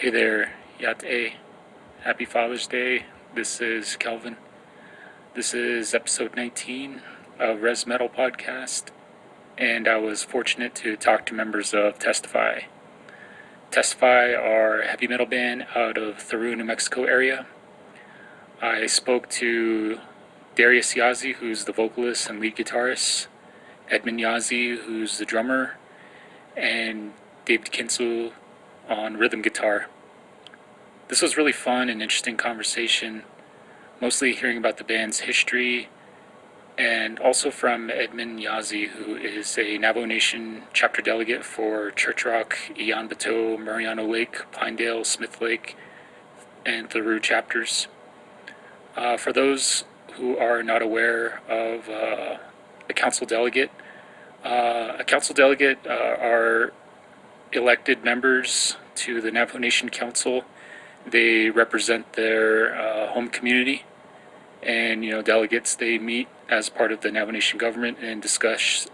Hey there, Yate. Happy Father's Day. This is Kelvin. This is episode 19 of Res Metal Podcast, and I was fortunate to talk to members of Testify. Testify are a heavy metal band out of Thoreau, New Mexico area. I spoke to Darius Yazzie, who's the vocalist and lead guitarist, Edmund Yazzie, who's the drummer, and David Kinsel on rhythm guitar. This was really fun and interesting conversation, mostly hearing about the band's history, and also from Edmund Yazzie, who is a Navajo Nation chapter delegate for Churchrock, Iyanbito, Mariano Lake, Pinedale, Smith Lake, and Thoreau chapters. For those who are not aware of a council delegate are elected members to the Navajo Nation Council. They represent their home community, and delegates, they meet as part of the Navajo Nation government and discuss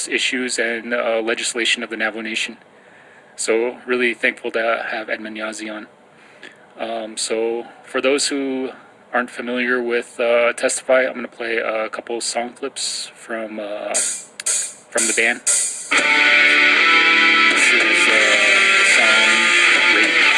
issues and legislation of the Navajo Nation. So really thankful to have Edmund Yazzie on. So for those who aren't familiar with Testify, I'm going to play a couple song clips from the band. This is the song Rage.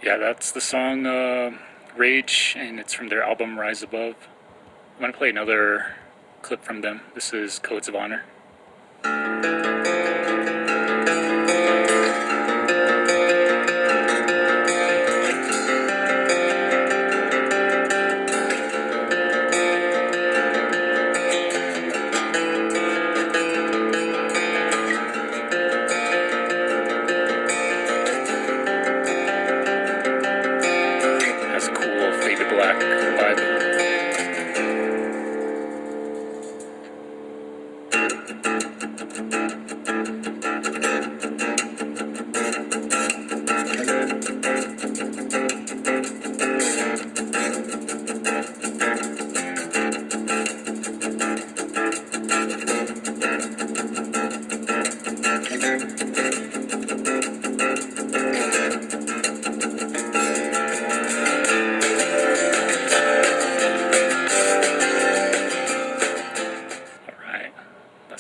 Yeah, that's the song Rage, and it's from their album Rise Above. I'm going to play another clip from them. This is Codes of Honor.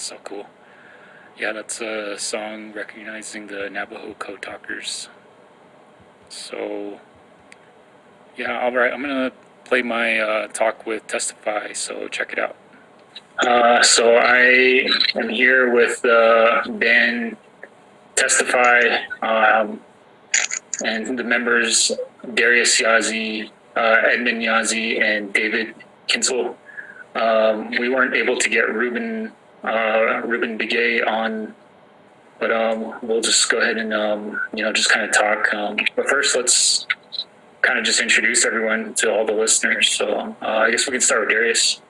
So cool. Yeah, that's a song recognizing the Navajo code talkers. So, yeah, all right, I'm going to play my talk with Testify, so check it out. So I am here with the band Testify, and the members Darius Yazzie, Edmund Yazzie, and David Kinsel. We weren't able to get Ruben Begay on, but we'll just go ahead and just kind of talk. But first, let's kind of just introduce everyone to all the listeners. So I guess we can start with Darius.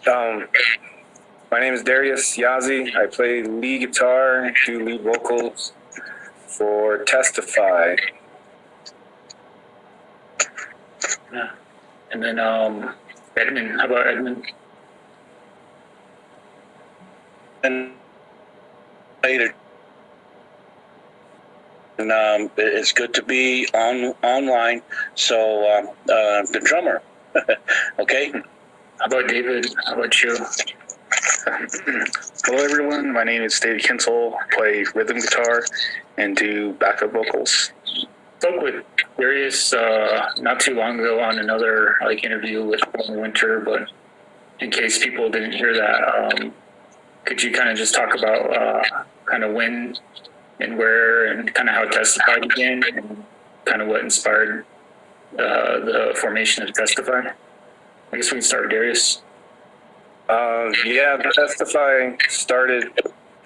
My name is Darius Yazzie. I play lead guitar, do lead vocals for Testify. Yeah. And then Edmund, how about Edmund? And later, and it's good to be online. So the drummer, okay. How about David? How about you? Hello, everyone. My name is David Kinsel. I play rhythm guitar and do backup vocals. Spoke with Darius not too long ago on another interview with Winter, but in case people didn't hear that, could you kind of just talk about kind of when and where and kind of how Testify began and kind of what inspired the formation of Testify? I guess we can start with Darius. Yeah, Testify started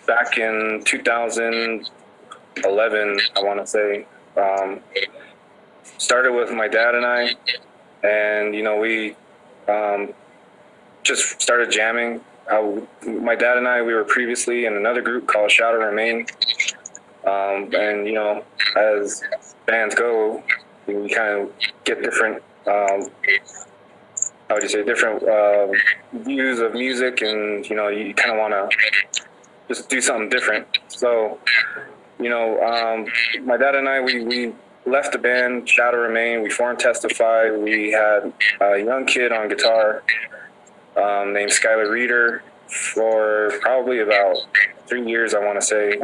back in 2011, I want to say. Started with my dad and I, and, we just started jamming. My dad and I, we were previously in another group called Shadow Remain. And, as bands go, we kind of get different, different views of music, and, you kind of want to just do something different. So, my dad and I, we left the band Shadow Remain. We formed Testify. We had a young kid on guitar named Skylar Reeder for probably about 3 years, I want to say.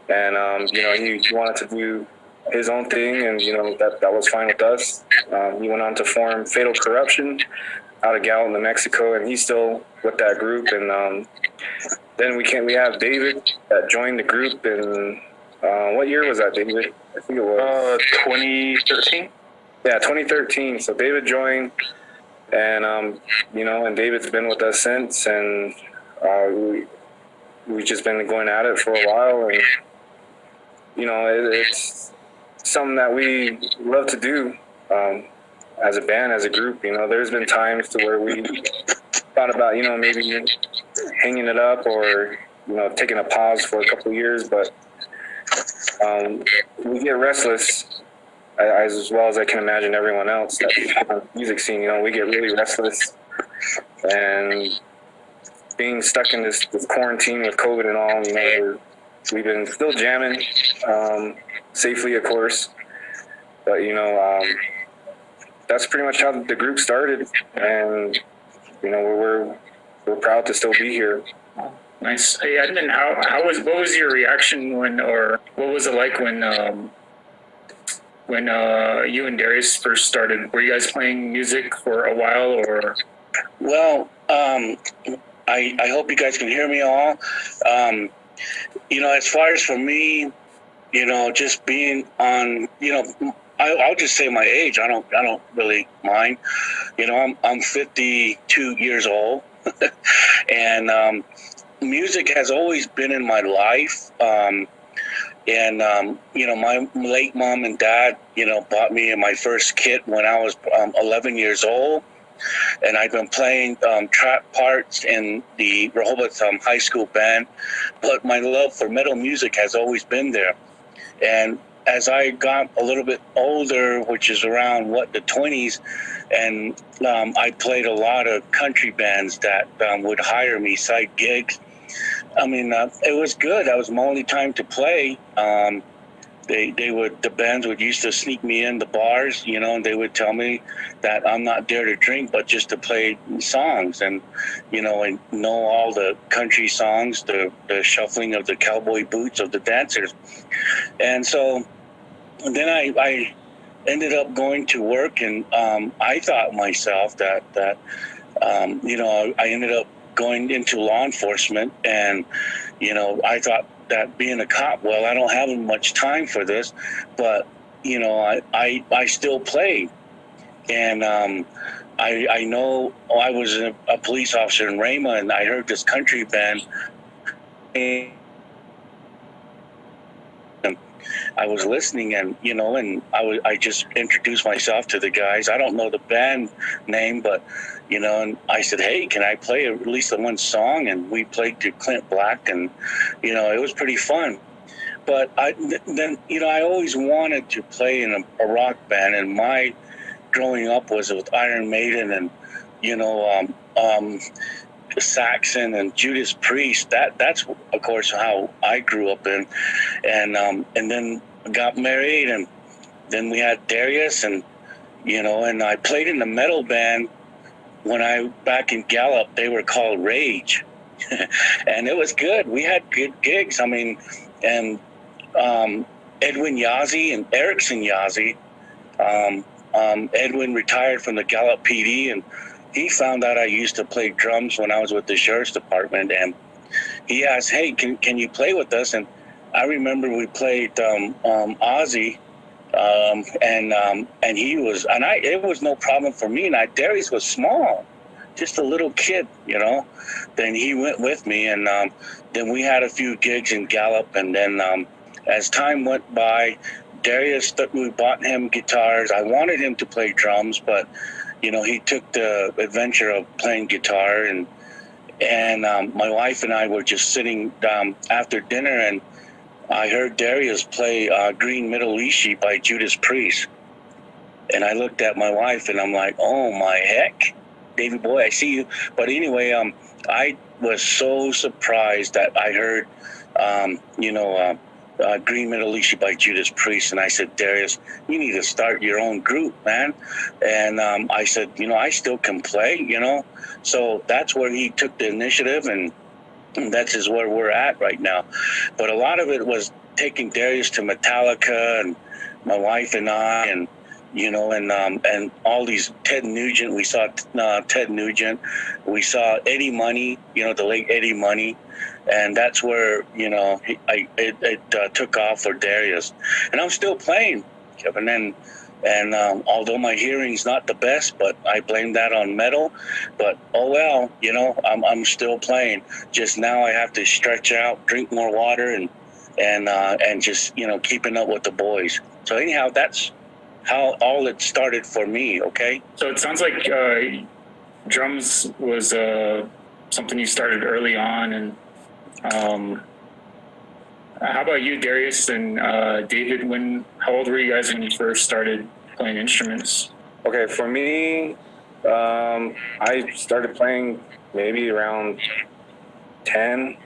And, he wanted to do his own thing, and, that was fine with us. He went on to form Fatal Corruption out of Gallup, New Mexico, and he's still with that group. And then we have David that joined the group in, what year was that, David? I think it was 2013. Yeah, 2013. So David joined, and and David's been with us since, and we've just been going at it for a while, and it's something that we love to do as a band, as a group. There's been times to where we thought about maybe hanging it up or taking a pause for a couple of years, but we get restless, as well as I can imagine everyone else that on the music scene. We get really restless, and being stuck in this quarantine with COVID and all, we've been still jamming, safely, of course, but that's pretty much how the group started, and we're proud to still be here. Nice. Hey, Edmund, what was your reaction what was it like when you and Darius first started? Were you guys playing music for a while, or? Well, I hope you guys can hear me all. As far as for me, just being on, I'll just say my age. I don't really mind. I'm 52 years old, and music has always been in my life. My late mom and dad, bought me my first kit when I was 11 years old. And I've been playing trap parts in the Rehoboth High School band. But my love for metal music has always been there. And as I got a little bit older, which is around the 20s, and I played a lot of country bands that would hire me, side gigs. It was good. That was my only time to play. The bands would used to sneak me in the bars, and they would tell me that I'm not there to drink, but just to play songs, and and know all the country songs, the shuffling of the cowboy boots of the dancers. And so then I ended up going to work, and I thought myself that I ended up going into law enforcement, and I thought that being a cop, well, I don't have much time for this, but I still played, and I know I was a police officer in Rama, and I heard this country band, and I was listening, and I just introduced myself to the guys. I don't know the band name, but and I said, hey, can I play at least one song? And we played to Clint Black, and it was pretty fun. But I always wanted to play in a rock band, and my growing up was with Iron Maiden and Saxon and Judas Priest. That's of course how I grew up in, and then got married, and then we had Darius, and and I played in the metal band when back in Gallup. They were called Rage, And it was good. We had good gigs. I mean, and Edwin Yazzie and Erickson Yazzie, Edwin retired from the Gallup PD, and he found out I used to play drums when I was with the sheriff's department, and he asked, "Hey, can you play with us?" And I remember we played Ozzy, and he was, and it was no problem for me. And Darius was small, just a little kid, Then he went with me, and then we had a few gigs in Gallup, and then as time went by, Darius, we bought him guitars. I wanted him to play drums, but he took the adventure of playing guitar, and my wife and I were just sitting after dinner, and I heard Darius play Green Mittellishi by Judas Priest. And I looked at my wife and I'm like, oh my heck, David boy, I see you. But anyway, I was so surprised that I heard, Green Mittellishi by Judas Priest. And I said, Darius, you need to start your own group, man. And I said, I still can play, So that's where he took the initiative, and that's is where we're at right now. But a lot of it was taking Darius to Metallica, and my wife and I, and and all these Ted Nugent. We saw Ted Nugent. We saw Eddie Money, the late Eddie Money, and that's where it took off for Darius. And I'm still playing, Kevin. And although my hearing's not the best, but I blame that on metal. But oh well, I'm still playing. Just now I have to stretch out, drink more water, and just keeping up with the boys. So anyhow, that's how all it started for me. Okay. So it sounds like drums was something you started early on, and how about you, Darius and David? How old were you guys when you first started playing instruments? Okay, for me, I started playing maybe around 10,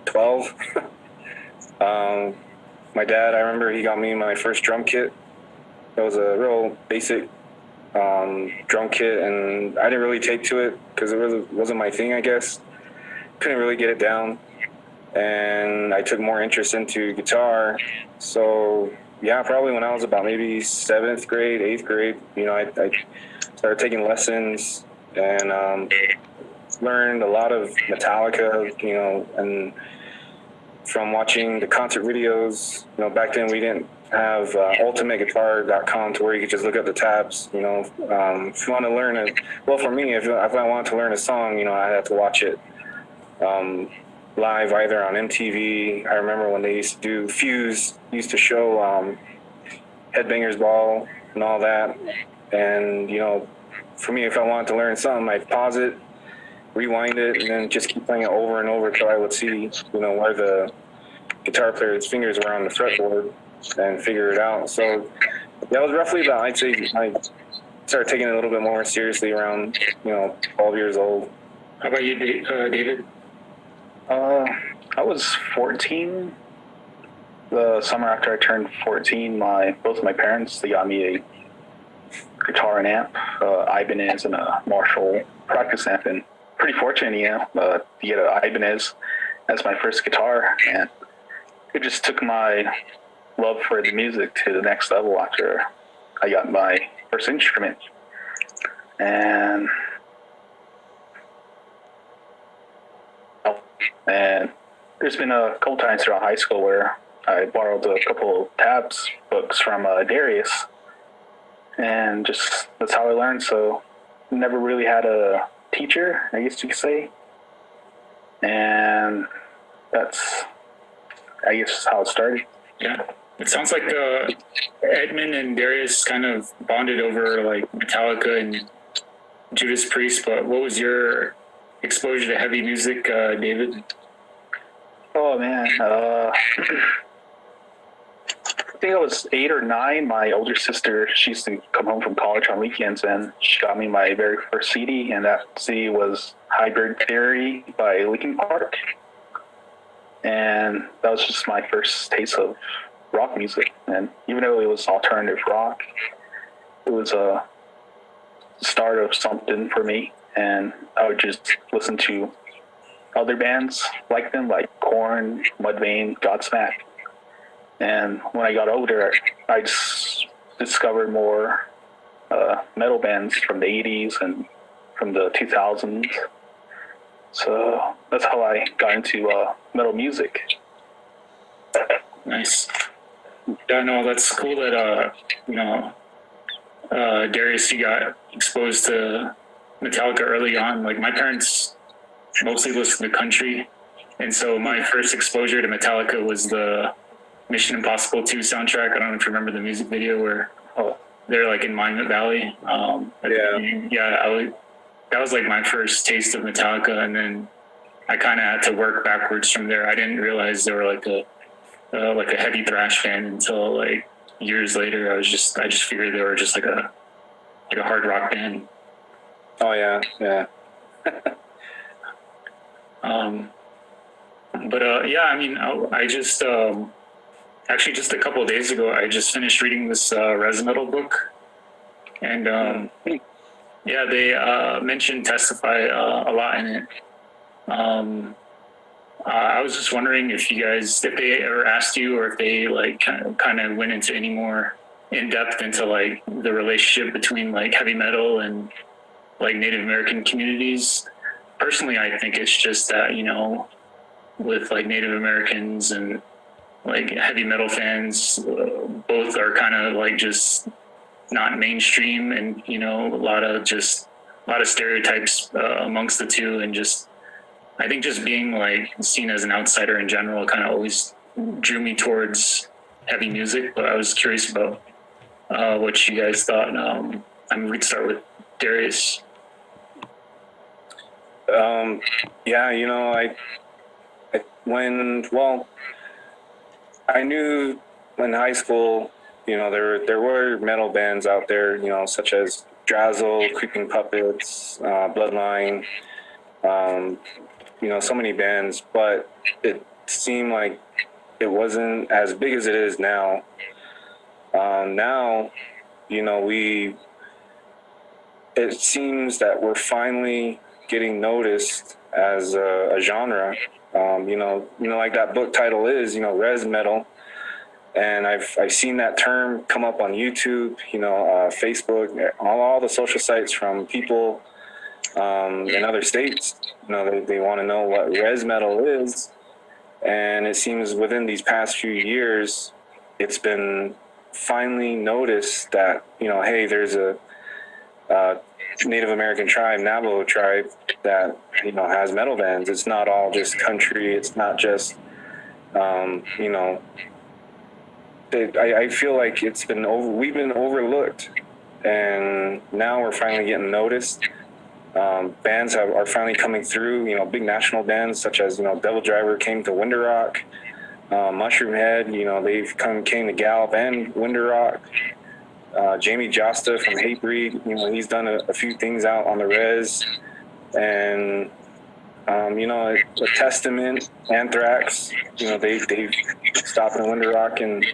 12. My dad, I remember he got me my first drum kit. It was a real basic drum kit, and I didn't really take to it because it really wasn't my thing, I guess. Couldn't really get it down. And I took more interest into guitar. So yeah, probably when I was about maybe 7th grade, 8th grade, I started taking lessons and learned a lot of Metallica, and from watching the concert videos, back then we didn't have ultimateguitar.com to where you could just look up the tabs, if you want to learn for me, if I wanted to learn a song, I had to watch it live, either on MTV. I remember when they used to do Fuse, used to show Headbangers Ball and all that. And, for me, if I wanted to learn something, I'd pause it, rewind it, and then just keep playing it over and over until I would see, where the guitar player's fingers were on the fretboard and figure it out. So that was roughly about, I'd say, I started taking it a little bit more seriously around, 12 years old. How about you, David? I was 14. The summer after I turned 14, both of my parents, they got me a guitar and amp, Ibanez and a Marshall practice amp, and pretty fortunate, to get an Ibanez as my first guitar, and it just took my love for the music to the next level after I got my first instrument. And there's been a couple times throughout high school where I borrowed a couple tabs books from Darius, and just that's how I learned. So never really had a teacher, I guess you could say, and that's, I guess, how it started. Yeah, it sounds like Edmund and Darius kind of bonded over like Metallica and Judas Priest. But what was your exposure to heavy music, David? Oh man, I think I was 8 or 9. My older sister, she used to come home from college on weekends, and she got me my very first CD, and that CD was Hybrid Theory by Linkin Park. And that was just my first taste of rock music. And even though it was alternative rock, it was a start of something for me. And I would just listen to other bands like them, like Korn, Mudvayne, Godsmack. And when I got older, I just discovered more metal bands from the 80s and from the 2000s. So that's how I got into metal music. Nice. Yeah, no, that's cool that, Darius, you got exposed to Metallica early on. Like, my parents mostly listen to country. And so my first exposure to Metallica was the Mission Impossible 2 soundtrack. I don't know if you remember the music video where they're like in Monument Valley. That was like my first taste of Metallica. And then I kind of had to work backwards from there. I didn't realize they were like a heavy thrash fan until like years later. I just figured they were just like a hard rock band. Oh yeah. I mean, I just actually just a couple of days ago, I just finished reading this res metal book, and they mentioned Testify a lot in it. I was just wondering if they ever asked you, or if they like kind of went into any more in depth into like the relationship between like heavy metal and like Native American communities. Personally, I think it's just that, with like Native Americans and like heavy metal fans, both are kind of like just not mainstream, and a lot of stereotypes amongst the two, and just I think just being like seen as an outsider in general kind of always drew me towards heavy music. But I was curious about what you guys thought. We'd start with Darius. I knew in high school, there were metal bands out there, such as Drazzle, Creeping Puppets, Bloodline, so many bands, but it seemed like it wasn't as big as it is now. Now, it seems that we're finally getting noticed as a genre. Like that book title is, res metal. And I've seen that term come up on YouTube, Facebook, all the social sites from people in other states. They want to know what res metal is. And it seems within these past few years, it's been finally noticed that, hey, there's a Native American tribe, Navajo tribe, that has metal bands. It's not all just country. It's not just I feel like we've been overlooked, and now we're finally getting noticed. Bands are finally coming through. Big national bands such as Devil Driver came to Winter Rock, Mushroom Head. They've came to Gallup and Winter Rock. Jamie Josta from Hatebreed, he's done a few things out on the res, and a Testament, Anthrax, they've stopped in Winter Rock, and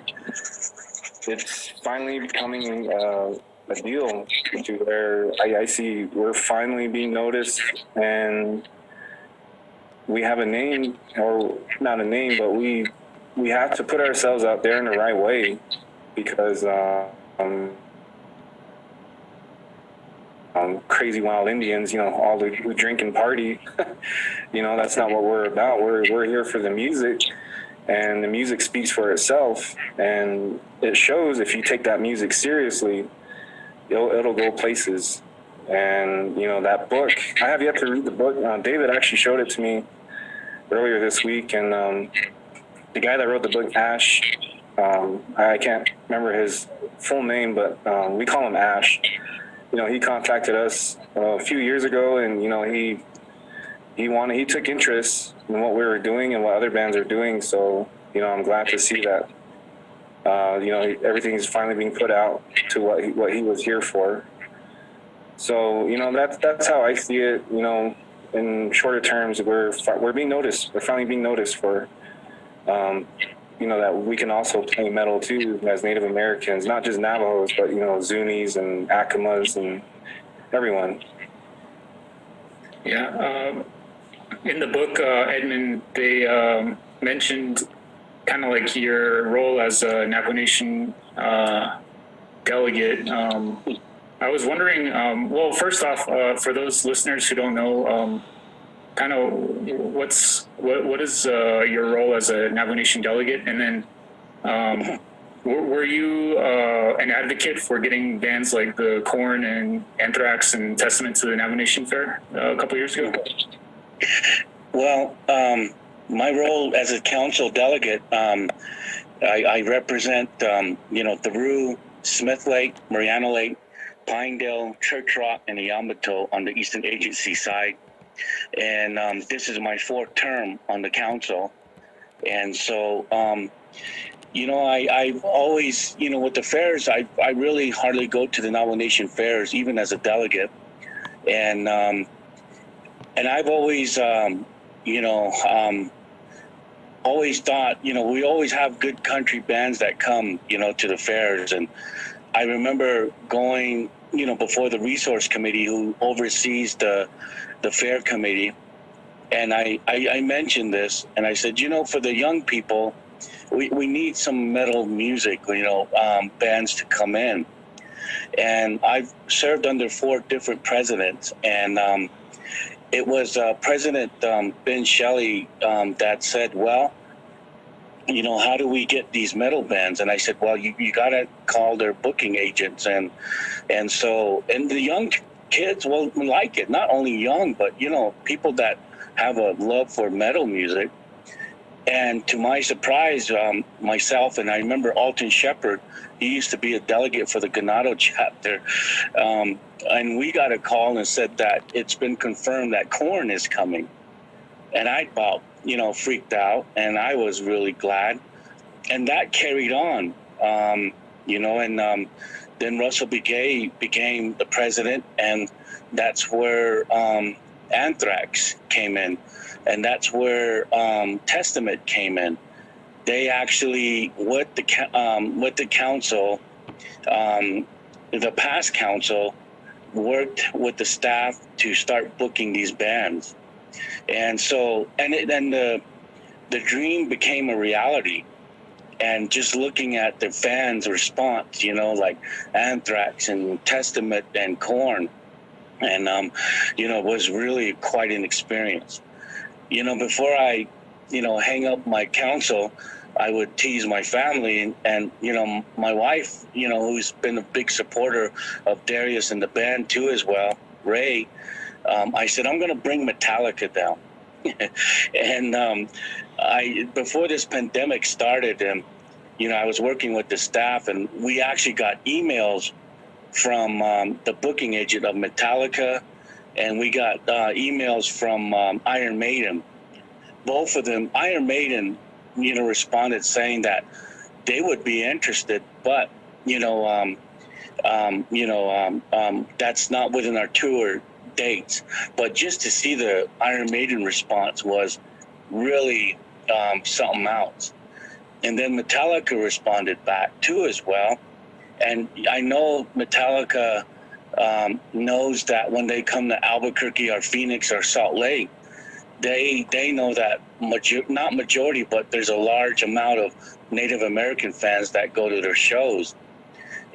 it's finally becoming a deal to where I see we're finally being noticed, and we have a name, or not a name, but we have to put ourselves out there in the right way, because crazy wild Indians, all the drink and party, that's not what we're about. We're here for the music, and the music speaks for itself, and it shows if you take that music seriously, it'll go places. And that book, I have yet to read the book. David actually showed it to me earlier this week, and the guy that wrote the book, Ash, I can't remember his full name, but we call him Ash. He contacted us a few years ago, and he took interest in what we were doing and what other bands are doing. So I'm glad to see that everything's finally being put out to what he was here for. So that's how I see it. In shorter terms, we're being noticed. We're finally being noticed for that we can also play metal too as Native Americans, not just Navajos, but Zunis and Akamas and everyone. Yeah, In the book, Edmund, they mentioned kind of like your role as a Navajo Nation delegate. I was wondering, well, first off, for those listeners who don't know, kind of what is your role as a Navajo Nation delegate, and then were you an advocate for getting bands like the Korn and Anthrax and Testament to the Navajo Nation Fair a couple years ago? Well, my role as a council delegate, I represent, Thoreau, Smith Lake, Mariano Lake, Pinedale, Churchrock, and Iyanbito on the Eastern Agency side. And this is my fourth term on the council. And so, I've always, with the fairs, I really hardly go to the Navajo Nation fairs, even as a delegate. And I've always, always thought, we always have good country bands that come, to the fairs. And I remember going, before the resource committee who oversees the fair committee. And I mentioned this, and I said, for the young people, we need some metal music, bands to come in. And I've served under 4 different presidents, and it was President Ben Shelley that said, well, how do we get these metal bands? And I said, well, you got to call their booking agents. And the young kids will like it. Not only young, but, people that have a love for metal music. And to my surprise, myself, and I remember Alton Shepard, he used to be a delegate for the Untitled Chapter. And we got a call and said that it's been confirmed that Korn is coming. And I about, freaked out, and I was really glad. And that carried on, and then Russell Begay became the president, and that's where Anthrax came in. And that's where Testament came in. They actually, with the council, the past council, worked with the staff to start booking these bands. And so, then the dream became a reality. And just looking at the fans' response, like Anthrax and Testament and Korn, and was really quite an experience. Before I, hang up my council, I would tease my family and my wife, who's been a big supporter of Darius and the band too as well, Ray. I said, I'm going to bring Metallica down. And before this pandemic started, and I was working with the staff, and we actually got emails from the booking agent of Metallica, and we got emails from Iron Maiden. Both of them, Iron Maiden, responded saying that they would be interested, but that's not within our tour dates. But just to see the Iron Maiden response was really something else. And then Metallica responded back too as well. And I know Metallica knows that when they come to Albuquerque or Phoenix or Salt Lake, they know that not majority, but there's a large amount of Native American fans that go to their shows.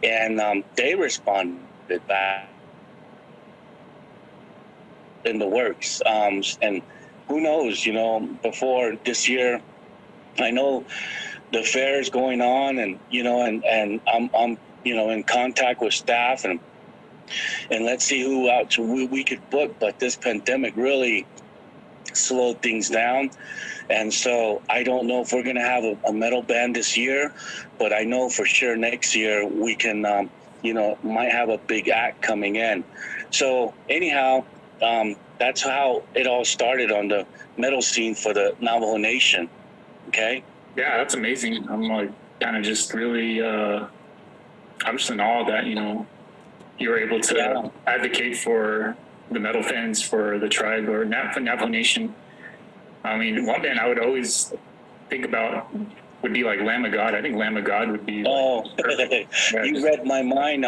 And they responded back in the works. And who knows, before this year, I know the fair is going on, and and I'm in contact with staff, and let's see who else we could book. But this pandemic really slowed things down, and so I don't know if we're gonna have a metal band this year, but I know for sure next year we can might have a big act coming in. So anyhow, that's how it all started on the metal scene for the Navajo Nation. Okay. Yeah, that's amazing. I'm like kind of just really, I'm just in awe that, you were able to advocate for the metal fans, for the tribe or Navajo Nation. I mean, one band I would always think about would be like Lamb of God. I think Lamb of God would be. Oh, you read my mind.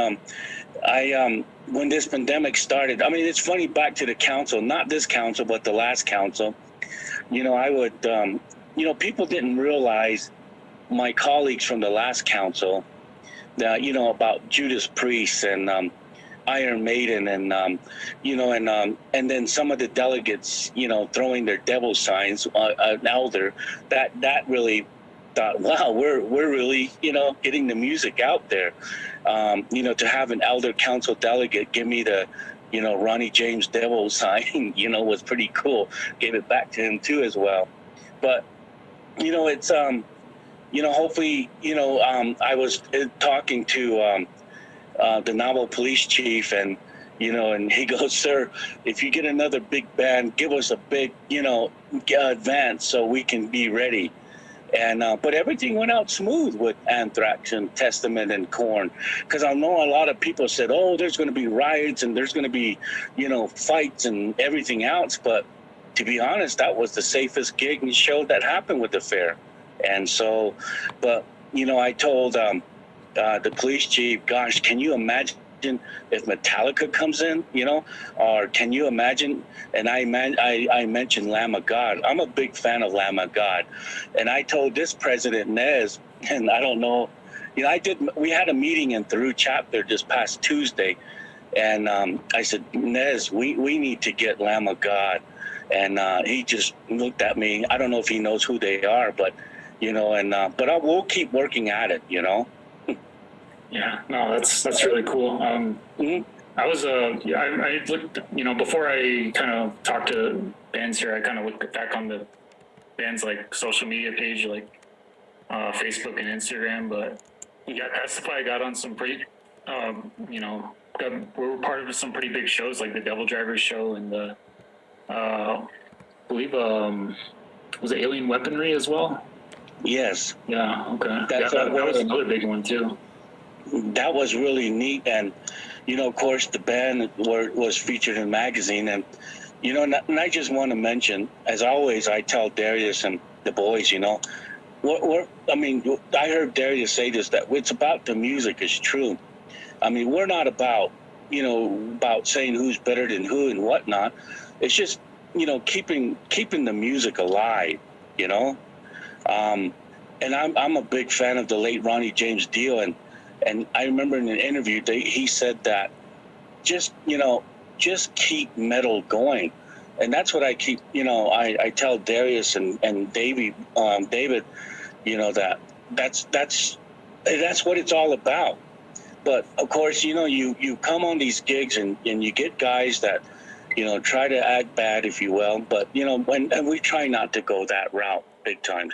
when this pandemic started, I mean, it's funny, back to the council, not this council, but the last council, I would, people didn't realize, my colleagues from the last council, that, about Judas Priest and Iron Maiden and, and then some of the delegates, throwing their devil signs, an elder, that really thought, wow, we're really, getting the music out there. To have an elder council delegate give me the, Ronnie James devil sign, was pretty cool. Gave it back to him too as well. But, it's, hopefully, I was talking to the Navajo police chief, and, and he goes, sir, if you get another big band, give us a big, advance so we can be ready. And but everything went out smooth with Anthrax and Testament and Korn, because I know a lot of people said, oh, there's going to be riots and there's going to be, fights and everything else. But to be honest, that was the safest gig and show that happened with the fair. And so, but, I told the police chief, gosh, can you imagine if Metallica comes in, or can you imagine? And I mentioned Lamb of God. I'm a big fan of Lamb of God. And I told this President Nez, and I don't know, we had a meeting in Thoreau chapter this past Tuesday. And I said, Nez, we need to get Lamb of God. And he just looked at me. I don't know if he knows who they are, but, but we'll keep working at it, Yeah, no, that's really cool. I was I looked, before I kind of talked to bands here, I kind of looked back on the band's like social media page, like Facebook and Instagram. But yeah, Testify got on some pretty, we were part of some pretty big shows like the Devil Drivers show and the, I believe, was it Alien Weaponry as well? Yes. Yeah. Okay. That was another big one too. That was really neat. And, of course, the band was featured in a magazine. And, and I just want to mention, as always, I tell Darius and the boys, I heard Darius say this, that it's about the music is true. I mean, we're not about, about saying who's better than who and whatnot. It's just, keeping the music alive, and I'm a big fan of the late Ronnie James Dio. And I remember in an interview, he said that just keep metal going. And that's what I keep, I tell Darius and David, that's what it's all about. But of course, you come on these gigs and you get guys that, try to act bad, if you will. But, and we try not to go that route big time.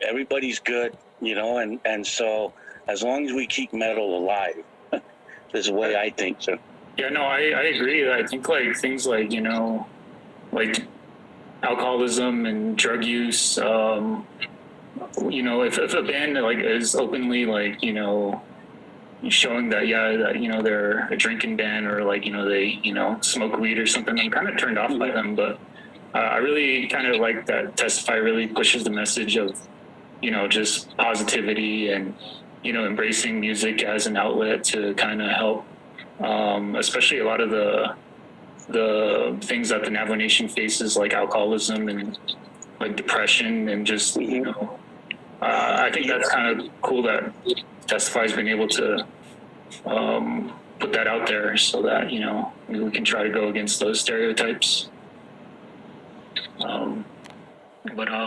Everybody's good, and so, as long as we keep metal alive, is the way I think, so. Yeah, no, I agree. I think like things like, like alcoholism and drug use, if a band like is openly like, showing that, they're a drinking band or like, they, smoke weed or something, I'm kind of turned off by them. But I really kind of like that Testify really pushes the message of, just positivity and, embracing music as an outlet to kind of help, especially a lot of the things that the Navajo Nation faces, like alcoholism and like depression and just, I think that's kind of cool that Testify's been able to put that out there so that, maybe we can try to go against those stereotypes.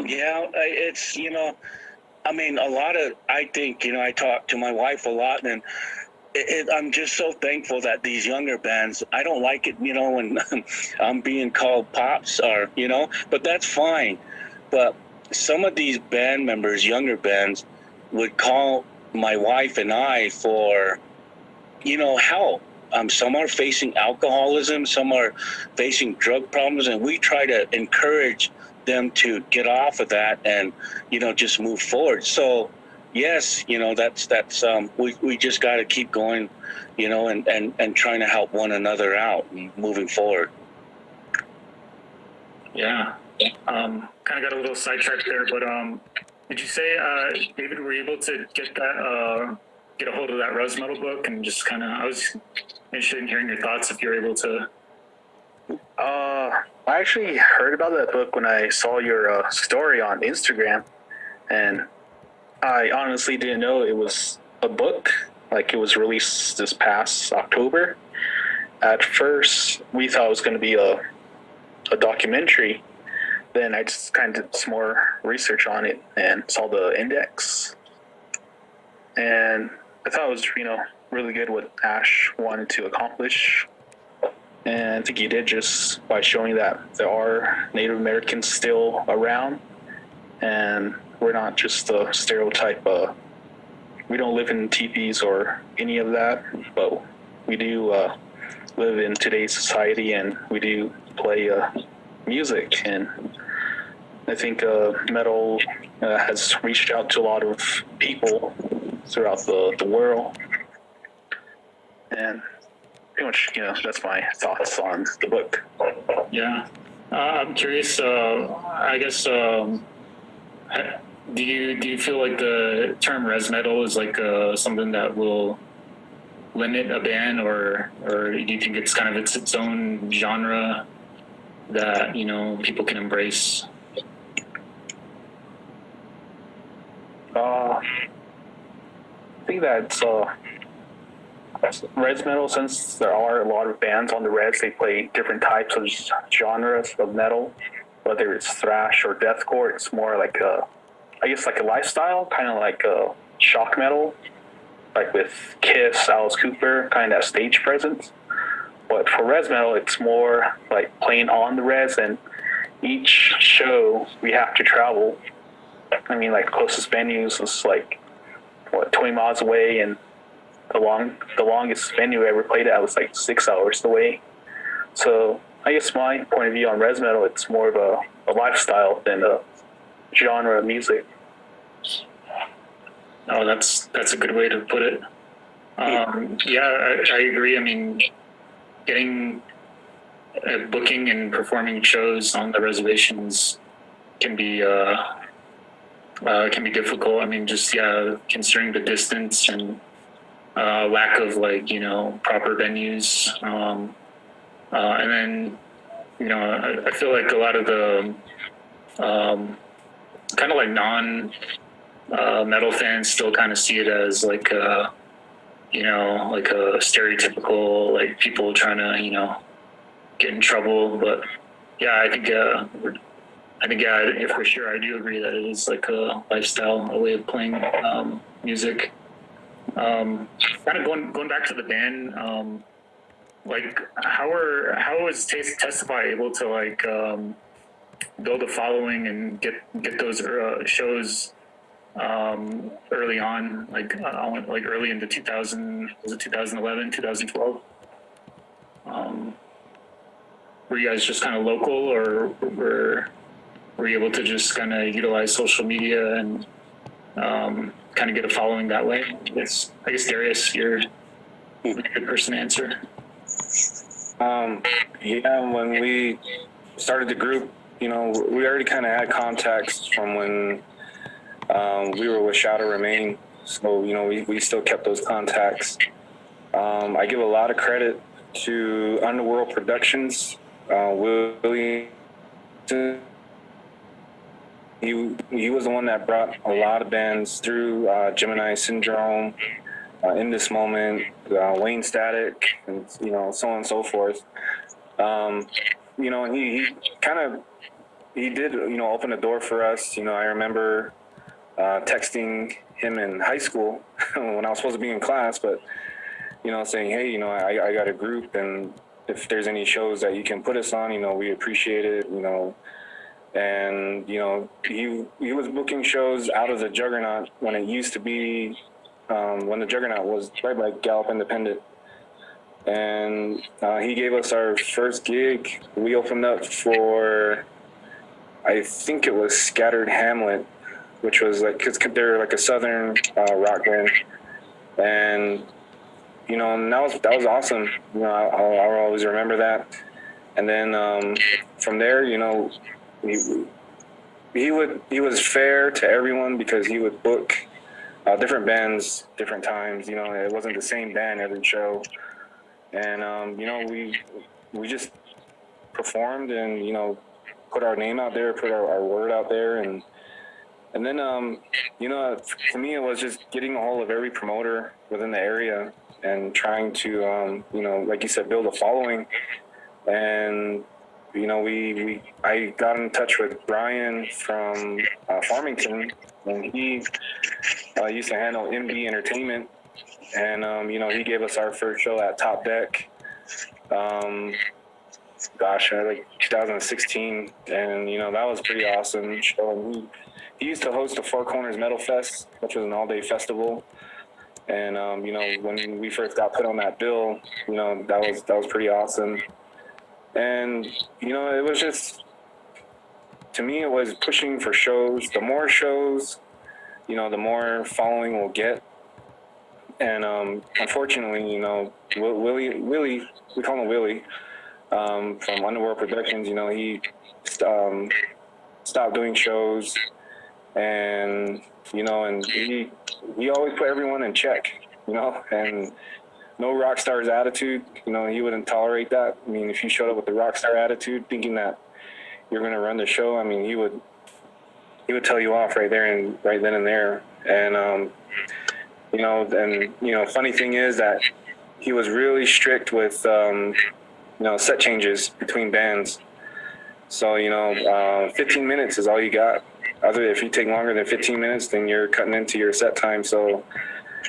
Yeah, it's, a lot of, I think, I talk to my wife a lot, and I'm just so thankful that these younger bands, I don't like it, when I'm being called pops or, but that's fine. But some of these band members, younger bands, would call my wife and I for, help. Some are facing alcoholism, some are facing drug problems, and we try to encourage them to get off of that and, just move forward. So, yes, that's we just got to keep going, and trying to help one another out and moving forward. Yeah. Kind of got a little sidetracked there, but did you say, David, were you able to get that get a hold of that Rose Metal book and just kind of, I was interested in hearing your thoughts if you're able to. I actually heard about that book when I saw your story on Instagram, and I honestly didn't know it was a book. Like, it was released this past October. At first, we thought it was going to be a documentary. Then I just kind of did some more research on it and saw the index. And I thought it was, really good what Ash wanted to accomplish. And I think he did, just by showing that there are Native Americans still around. And we're not just a stereotype. We don't live in teepees or any of that, but we do live in today's society, and we do play music. And I think metal has reached out to a lot of people throughout the world. And pretty much, that's my thoughts on the book. Yeah. I'm curious, I guess, do you feel like the term res metal is like something that will limit a band, or do you think it's kind of its own genre that, people can embrace? I think that res metal, since there are a lot of bands on the res, they play different types of genres of metal, whether it's thrash or deathcore. It's more like a lifestyle, kind of like a shock metal, like with Kiss, Alice Cooper, kind of that stage presence. But for res metal, it's more like playing on the res, and each show we have to travel. I mean, like, closest venues is 20 miles away, and the longest venue I ever played at was 6 hours away. So I guess my point of view on res metal, it's more of a lifestyle than a genre of music. Oh, that's a good way to put it. Yeah, I agree. I mean, getting booking and performing shows on the reservations can be difficult. I mean, just considering the distance and lack of proper venues, and then I feel like a lot of the kind of non metal fans still kind of see it as like a stereotypical people trying to get in trouble. But yeah, I think for sure I do agree that it is like a lifestyle, a way of playing music. Kind of going back to the band, how was Testify able to build a following and get those shows early on, early into 2000, was it 2011, 2012? Were you guys just kind of local, or were you able to just kind of utilize social media and kind of get a following that way? I guess Darius, you're a good person to answer. When we started the group, we already kind of had contacts from when we were with Shadow Remain, so we still kept those contacts. I give a lot of credit to Underworld Productions. Willie, he was the one that brought a lot of bands through, Gemini Syndrome, In This Moment, Wayne Static, and so on and so forth. And he did open the door for us. I remember texting him in high school when I was supposed to be in class, but saying, hey, I got a group, and if there's any shows that you can put us on, we appreciate it. And he was booking shows out of the Juggernaut when it used to be, when the Juggernaut was right by Gallup Independent. And he gave us our first gig. We opened up for, I think it was Scattered Hamlet, which was cause they're like a southern rock band, and and that was awesome. I'll always remember that. And then from there, he was fair to everyone, because he would book different bands, different times. You know, it wasn't the same band every show, and you know, we just performed and, you know, put our name out there, put our word out there, and then you know, for me, it was just getting a hold of every promoter within the area and trying to you know, like you said, build a following. And you know, I got in touch with Brian from Farmington, and he used to handle MB Entertainment, and you know, he gave us our first show at Top Deck. Gosh, like 2016, and you know, that was pretty awesome show. And he used to host the Four Corners Metal Fest, which was an all-day festival. And you know, when we first got put on that bill, you know, that was pretty awesome. And you know, it was just, to me, it was pushing for shows. The more shows, you know, the more following we'll get. And unfortunately, you know, Willie, we call him Willie, from Underworld Productions, you know, he stopped doing shows, and you know, and he always put everyone in check, you know, and no rock star's attitude, you know, he wouldn't tolerate that. I mean, if you showed up with the rock star attitude, thinking that you're going to run the show, I mean, he would tell you off right then and there. And you know, funny thing is that he was really strict with you know, set changes between bands. So, you know, 15 minutes is all you got. If you take longer than 15 minutes, then you're cutting into your set time. So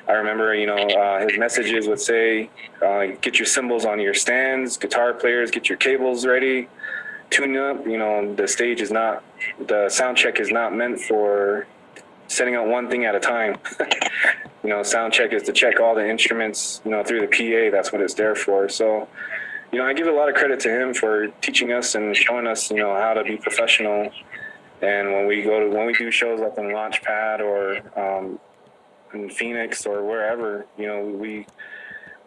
I remember, you know, his messages would say, get your cymbals on your stands, guitar players, get your cables ready, tune up. You know, the sound check is not meant for setting up one thing at a time. You know, sound check is to check all the instruments, you know, through the PA. That's what it's there for. So, you know, I give a lot of credit to him for teaching us and showing us, you know, how to be professional. And when we do shows like in Launchpad or in Phoenix or wherever, you know, we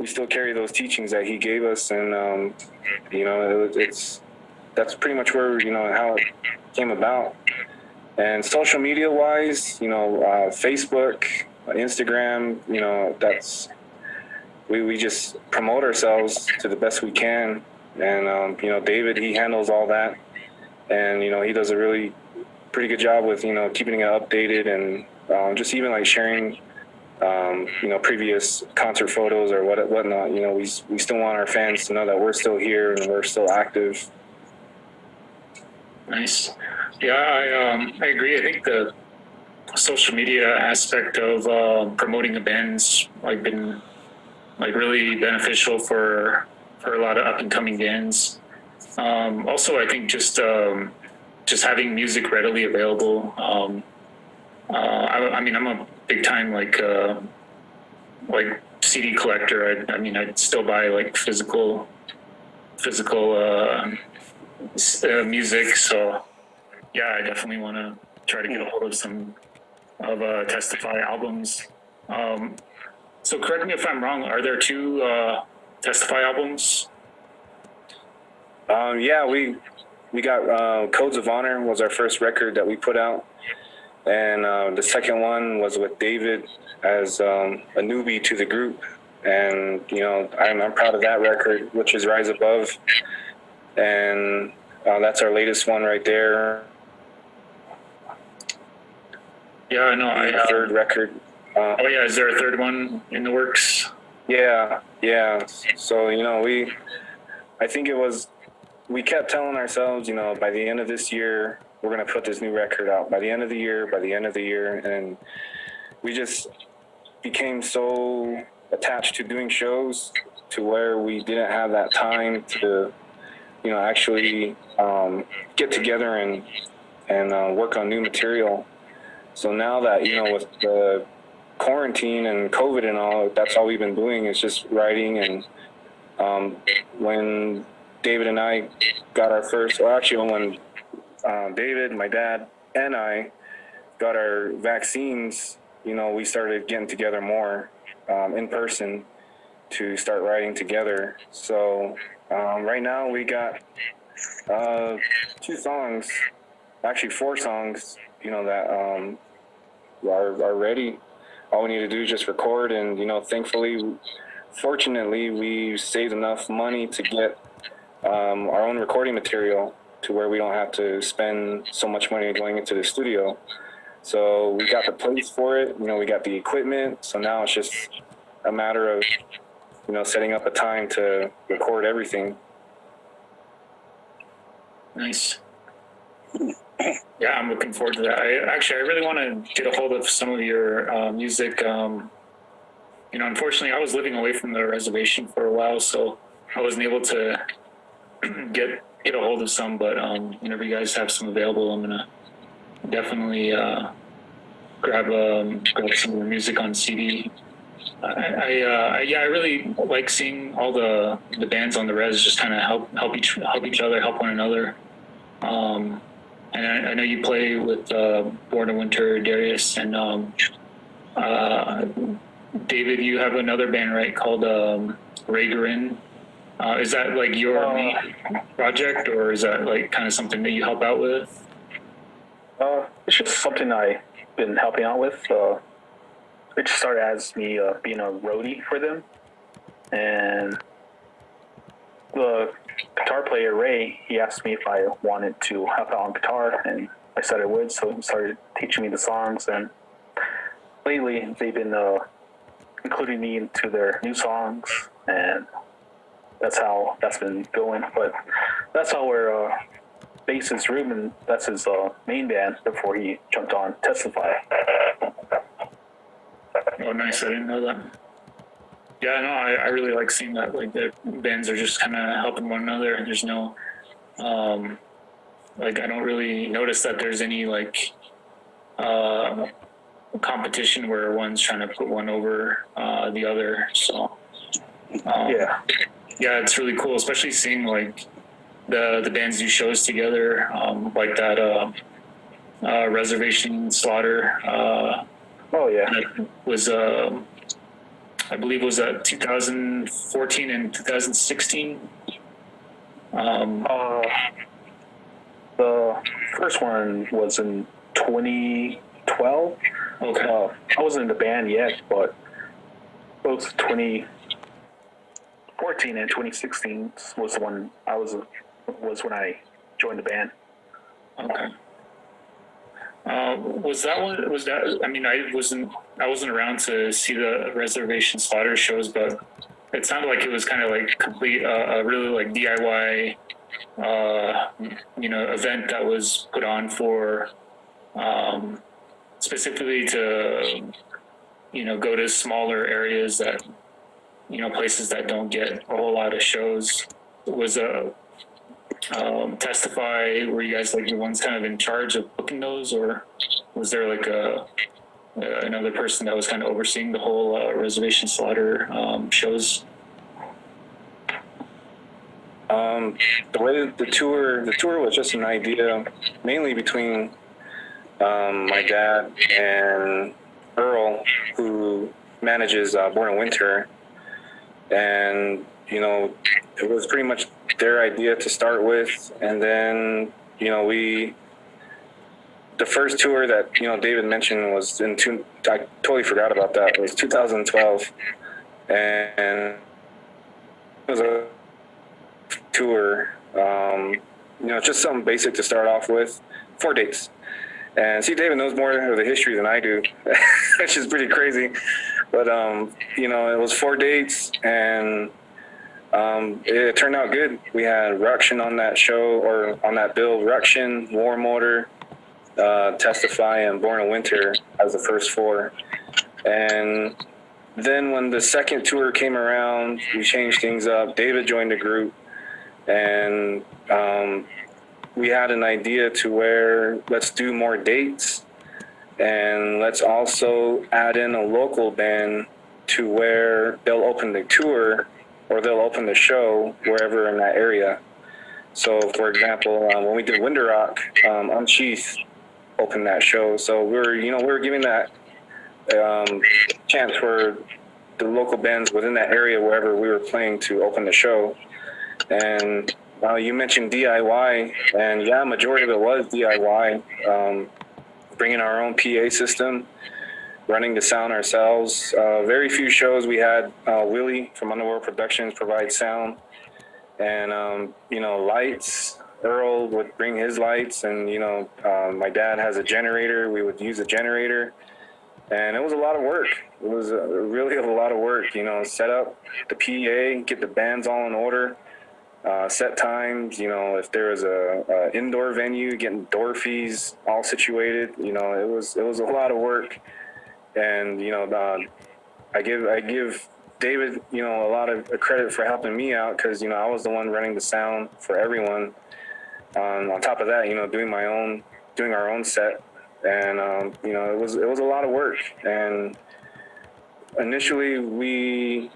still carry those teachings that he gave us. And you know, that's pretty much where, you know, how it came about. And social media wise, you know, Facebook, Instagram, you know, we just promote ourselves to the best we can. And you know, David, he handles all that, and you know, he does a really pretty good job with, you know, keeping it updated, and just even like sharing you know, previous concert photos or whatnot. You know, we still want our fans to know that we're still here and we're still active. Nice. Yeah, I agree. I think the social media aspect of promoting the band's like been like really beneficial for a lot of up and coming bands. Also, I think just having music readily available. I mean, I'm a big time like CD collector. I mean, I'd still buy like physical music. So yeah, I definitely want to try to get a hold of some of Testify albums. So correct me if I'm wrong. Are there two Testify albums? Yeah, we got Codes of Honor was our first record that we put out, and the second one was with David as a newbie to the group. And you know, I'm proud of that record, which is Rise Above, and that's our latest one right there. Yeah, I know. Third record. Oh yeah, is there a third one in the works? Yeah. So, you know, I think we kept telling ourselves, you know, by the end of this year, we're going to put this new record out. By the end of the year. And we just became so attached to doing shows to where we didn't have that time to, you know, actually get together and work on new material. So now that, you know, with the quarantine and COVID and all, that's all we've been doing is just writing. And when David and I got our first, or actually when David, my dad, and I got our vaccines, you know, we started getting together more in person to start writing together. So right now we got 2 songs, actually 4 songs, you know, that are ready. all we need to do is just record. And, fortunately, we saved enough money to get our own recording material to where we don't have to spend so much money going into the studio. So we got the place for it, we got the equipment. So now it's just a matter of, setting up a time to record everything. Nice. Yeah, I'm looking forward to that. I really want to get a hold of some of your music. Unfortunately, I was living away from the reservation for a while, so I wasn't able to get a hold of some. But whenever you guys have some available, I'm gonna definitely grab some of the music on CD. I really like seeing all the bands on the res just kind of help each other, help one another. And I know you play with Born in Winter, Darius, and David. You have another band, right, called Ragarin. Is that like your main project, or is that like kind of something that you help out with? It's just something I've been helping out with. It just started as me being a roadie for them, and the guitar player Ray, he asked me if I wanted to help out on guitar, and I said I would. So he started teaching me the songs, and lately they've been including me into their new songs, and that's how that's been going. But that's how we're bassist Ruben, that's his main band before he jumped on Testify. Oh, nice. I didn't know that. Yeah, no, I really like seeing that. Like, the bands are just kind of helping one another, and there's no, I don't really notice that there's any, competition where one's trying to put one over the other. So, yeah, it's really cool, especially seeing, the bands do shows together, like that Reservation Slaughter. That was, I believe, was that 2014 and 2016. The first one was in 2012. Okay. I wasn't in the band yet, but both 2014 and 2016 was the one was when I joined the band. Okay. Was that one? Was that? I mean, I wasn't around to see the Reservation Slaughter shows, but it sounded like it was kind of like complete, really like DIY, event that was put on for, specifically to, go to smaller areas that, places that don't get a whole lot of shows. Was Testify, were you guys the ones kind of in charge of booking those, or was there another person that was kind of overseeing the whole Reservation Slaughter shows? The way the tour was just an idea, mainly between my dad and Earl, who manages Born in Winter, and it was pretty much their idea to start with, and then the first tour that David mentioned was I totally forgot about that. It was 2012, and it was a tour, just something basic to start off with, 4 dates. And see, David knows more of the history than I do, which is pretty crazy. But it was 4 dates, and it turned out good. We had Ruction on that show, or on that bill. Ruction, War Motor, Testify, and Born in Winter as the first 4. And then when the second tour came around, we changed things up. David joined the group, and we had an idea to where let's do more dates, and let's also add in a local band to where they'll open the tour, or they'll open the show wherever in that area. So, for example, when we did Winter Rock, Unsheath opened that show. So we were giving that chance for the local bands within that area, wherever we were playing, to open the show. And you mentioned DIY, and majority of it was DIY, bringing our own PA system. running the sound ourselves. Very few shows we had Willie from Underworld Productions provide sound, and lights. Earl would bring his lights, and my dad has a generator. We would use a generator, and it was a lot of work. It was really a lot of work. Set up the PA, get the bands all in order, set times. If there was a indoor venue, getting door fees all situated. It was a lot of work, and I give David a lot of credit for helping me out, because I was the one running the sound for everyone. On top of that, doing our own set, and it was a lot of work. And initially, we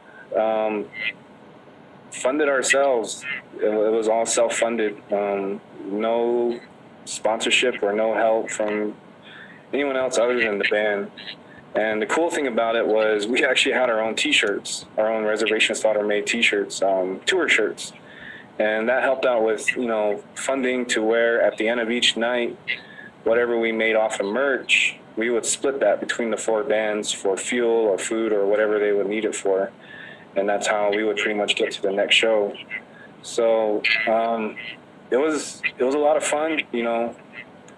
funded ourselves. It was all self-funded. No sponsorship or no help from anyone else other than the band. And the cool thing about it was we actually had our own T-shirts, our own Reservation Slaughter made T-shirts, tour shirts. And that helped out with, funding to where at the end of each night, whatever we made off of merch, we would split that between the 4 bands for fuel or food or whatever they would need it for. And that's how we would pretty much get to the next show. So it was a lot of fun,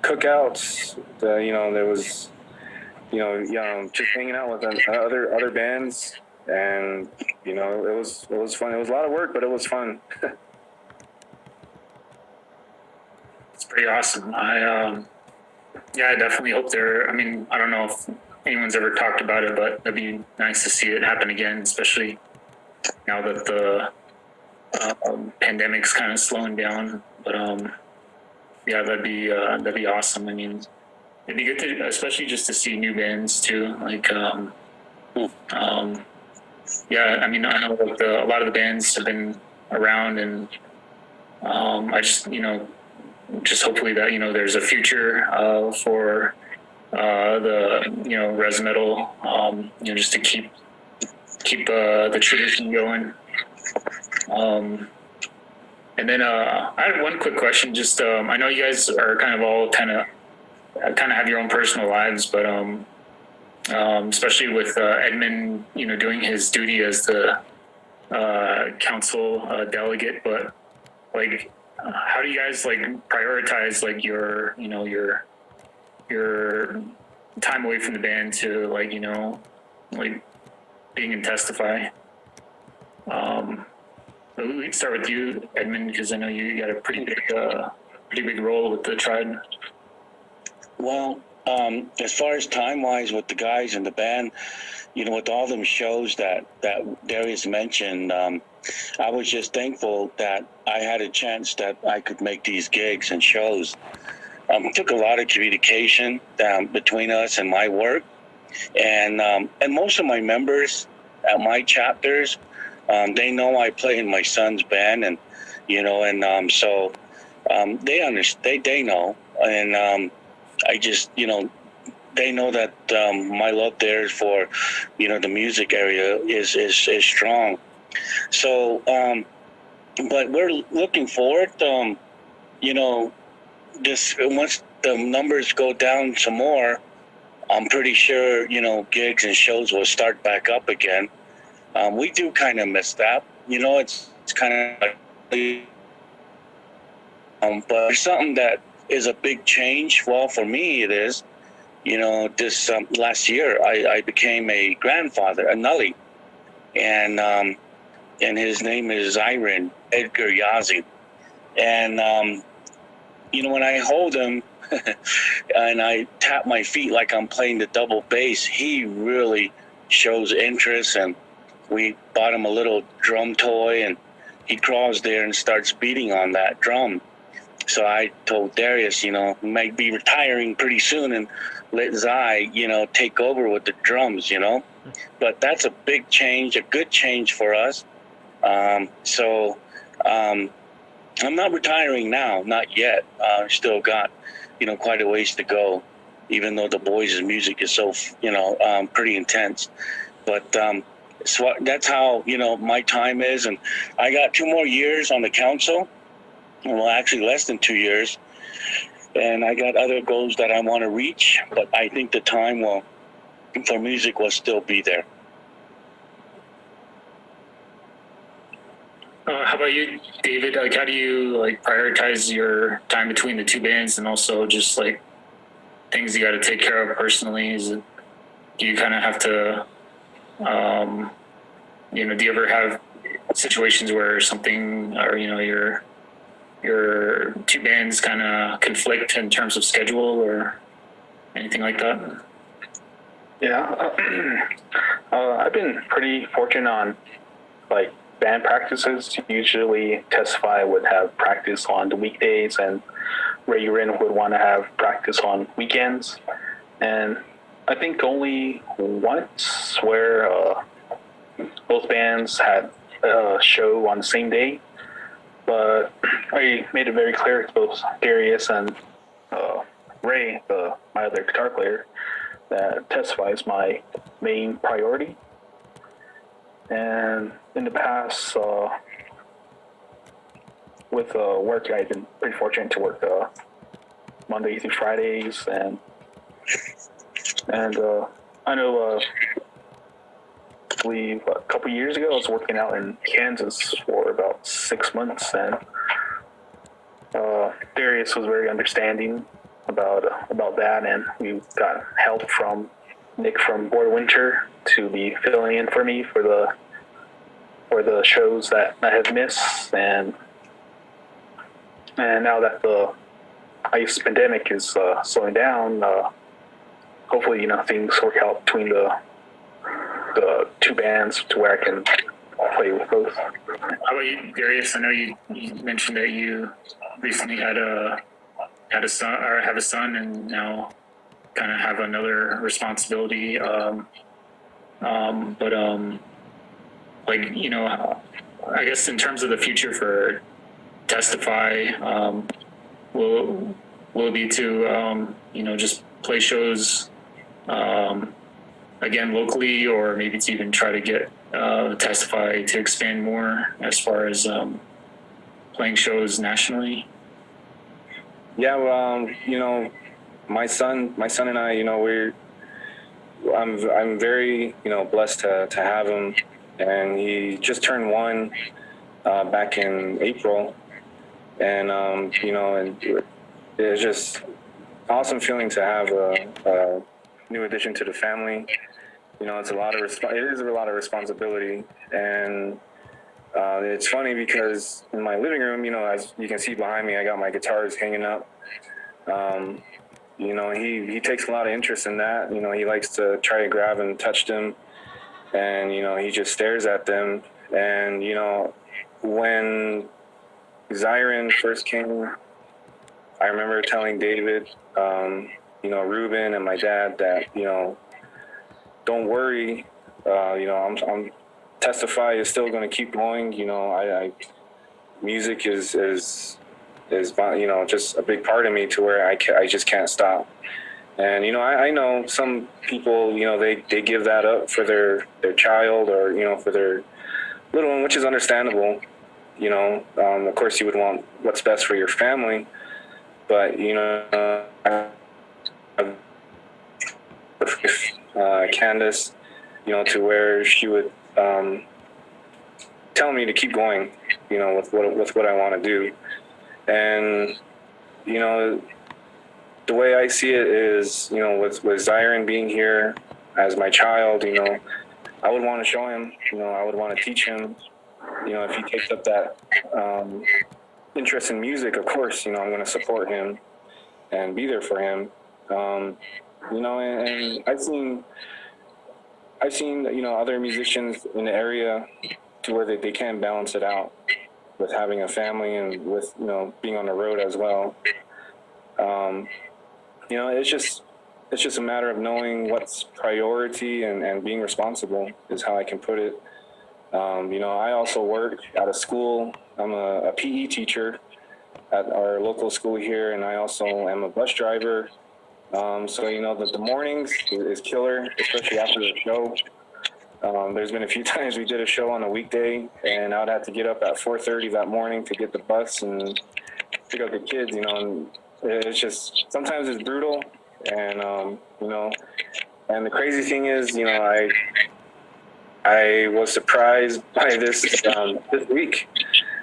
cookouts, there was, just hanging out with other bands. And, it was fun. It was a lot of work, but it was fun. It's pretty awesome. I definitely hope I don't know if anyone's ever talked about it, but it'd be nice to see it happen again, especially now that the pandemic's kind of slowing down. But that'd be awesome. It'd be good to, especially just to see new bands too. I know like a lot of the bands have been around, and I just hopefully that there's a future for the res metal, just to keep the tradition going. And then I had one quick question. Just I know you guys are kind of all kind of have your own personal lives, but especially with Edmund, doing his duty as the council delegate, but how do you guys prioritize your time away from the band to being in Testify? We'd start with you, Edmund, because I know you got a pretty big role with the tribe. Well, as far as time-wise with the guys in the band, with all them shows that Darius mentioned, I was just thankful that I had a chance that I could make these gigs and shows. It took a lot of communication between us and my work, and most of my members at my chapters, they know I play in my son's band, and so they understand. They know, and I just they know that my love there for the music area is strong. So but we're looking forward, just once the numbers go down some more, I'm pretty sure gigs and shows will start back up again. We do kind of miss that, it's kind of but something that is a big change. Well, for me it is, this last year I became a grandfather, a nully, and his name is Edgar Yazzie. And when I hold him and I tap my feet like I'm playing the double bass, he really shows interest. And we bought him a little drum toy, and he crawls there and starts beating on that drum. So I told Darius, he might be retiring pretty soon, and let Zai, take over with the drums, But that's a big change, a good change for us. So I'm not retiring now, not yet. Still got, quite a ways to go, even though the boys' music is so, pretty intense. But so that's how, my time is. And I got 2 more years on the council. Well, actually less than 2 years. And I got other goals that I want to reach, but I think the time will for music will still be there. How about you, David? Like, how do you like prioritize your time between the two bands, and also just like things you got to take care of personally? Do you kind of have to, do you ever have situations where something, or your two bands kind of conflict in terms of schedule or anything like that? Yeah, I've been pretty fortunate on like band practices. Usually Testify would have practice on the weekdays, and Ray Urin would want to have practice on weekends. And I think only once where both bands had a show on the same day, but I made it very clear to both Darius and Ray, my other guitar player, that Testify is my main priority. And in the past, with work, I've been pretty fortunate to work Monday through Fridays, and I know I believe a couple years ago I was working out in Kansas for about 6 months, and Darius was very understanding about that, and we got help from Nick from Board Winter to be filling in for me for the shows that I have missed, and now that the ice pandemic is slowing down, hopefully things work out between the two bands to where I can play with both. How about you, Darius? I know you mentioned that you recently had a son, or have a son, and now kind of have another responsibility. I guess in terms of the future for Testify, will it be to just play shows again locally, or maybe to even try to get Testify to expand more as far as playing shows nationally? Yeah, well, my son and I, I'm very, blessed to have him, and he just turned 1 back in April, and and it's just awesome feeling to have a new addition to the family. It's it is a lot of responsibility, and it's funny because in my living room, as you can see behind me, I got my guitars hanging up. He takes a lot of interest in that. He likes to try to grab and touch them, and he just stares at them. And when Zyron first came, I remember telling David, Ruben and my dad that don't worry, I'm Testify is still going to keep going. Music is just a big part of me to where I just can't stop. And I know some people, they give that up for their child, or for their little one, which is understandable. Of course you would want what's best for your family, but Candace, to where she would tell me to keep going, with what I want to do. And the way I see it is, with Zyron being here as my child, I would want to show him, I would want to teach him, if he takes up that interest in music, of course, I'm going to support him and be there for him. And I've seen other musicians in the area to where they can balance it out with having a family and with being on the road as well. It's just a matter of knowing what's priority and being responsible is how I can put it. I also work at a school. I'm a PE teacher at our local school here, and I also am a bus driver. So the mornings is killer, especially after the show. There's been a few times we did a show on a weekday, and I'd have to get up at 4:30 that morning to get the bus and pick up the kids. And it's just sometimes it's brutal, and And the crazy thing is, I was surprised by this this week.